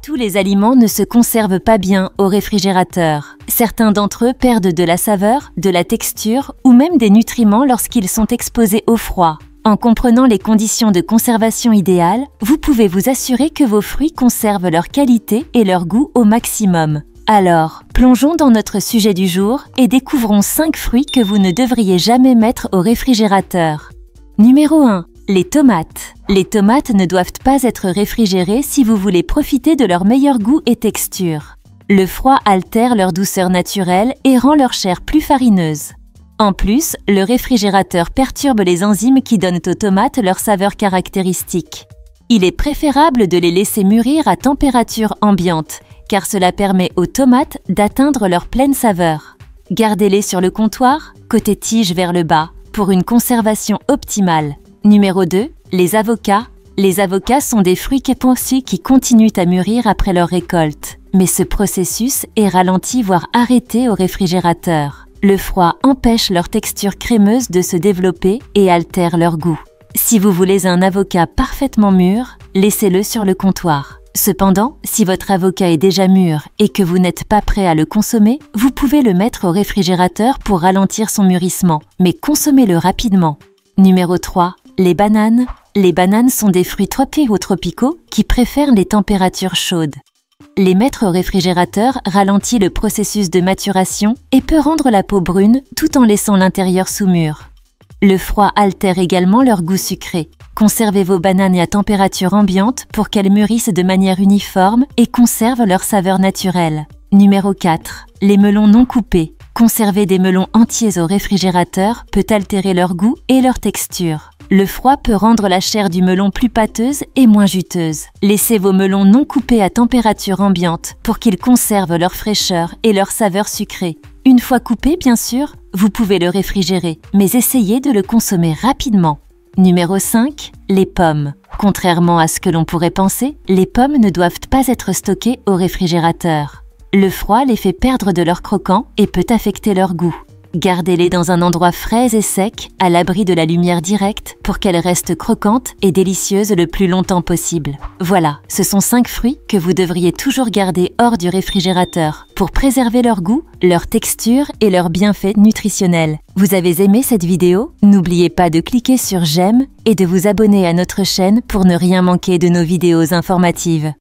Tous les aliments ne se conservent pas bien au réfrigérateur. Certains d'entre eux perdent de la saveur, de la texture ou même des nutriments lorsqu'ils sont exposés au froid. En comprenant les conditions de conservation idéales, vous pouvez vous assurer que vos fruits conservent leur qualité et leur goût au maximum. Alors, plongeons dans notre sujet du jour et découvrons 5 fruits que vous ne devriez jamais mettre au réfrigérateur. Numéro 1. Les tomates. Les tomates ne doivent pas être réfrigérées si vous voulez profiter de leur meilleur goût et texture. Le froid altère leur douceur naturelle et rend leur chair plus farineuse. En plus, le réfrigérateur perturbe les enzymes qui donnent aux tomates leur saveur caractéristique. Il est préférable de les laisser mûrir à température ambiante, car cela permet aux tomates d'atteindre leur pleine saveur. Gardez-les sur le comptoir, côté tige vers le bas, pour une conservation optimale. Numéro 2. Les avocats. Les avocats sont des fruits éponsés qui continuent à mûrir après leur récolte. Mais ce processus est ralenti voire arrêté au réfrigérateur. Le froid empêche leur texture crémeuse de se développer et altère leur goût. Si vous voulez un avocat parfaitement mûr, laissez-le sur le comptoir. Cependant, si votre avocat est déjà mûr et que vous n'êtes pas prêt à le consommer, vous pouvez le mettre au réfrigérateur pour ralentir son mûrissement, mais consommez-le rapidement. Numéro 3. Les bananes. Les bananes sont des fruits tropicaux qui préfèrent les températures chaudes. Les mettre au réfrigérateur ralentit le processus de maturation et peut rendre la peau brune tout en laissant l'intérieur sous-mûr. Le froid altère également leur goût sucré. Conservez vos bananes à température ambiante pour qu'elles mûrissent de manière uniforme et conservent leur saveur naturelle. Numéro 4. Les melons non coupés. Conserver des melons entiers au réfrigérateur peut altérer leur goût et leur texture. Le froid peut rendre la chair du melon plus pâteuse et moins juteuse. Laissez vos melons non coupés à température ambiante pour qu'ils conservent leur fraîcheur et leur saveur sucrée. Une fois coupé, bien sûr, vous pouvez le réfrigérer, mais essayez de le consommer rapidement. Numéro 5. Les pommes. Contrairement à ce que l'on pourrait penser, les pommes ne doivent pas être stockées au réfrigérateur. Le froid les fait perdre de leur croquant et peut affecter leur goût. Gardez-les dans un endroit frais et sec, à l'abri de la lumière directe, pour qu'elles restent croquantes et délicieuses le plus longtemps possible. Voilà, ce sont 5 fruits que vous devriez toujours garder hors du réfrigérateur pour préserver leur goût, leur texture et leurs bienfaits nutritionnels. Vous avez aimé cette vidéo? N'oubliez pas de cliquer sur j'aime et de vous abonner à notre chaîne pour ne rien manquer de nos vidéos informatives.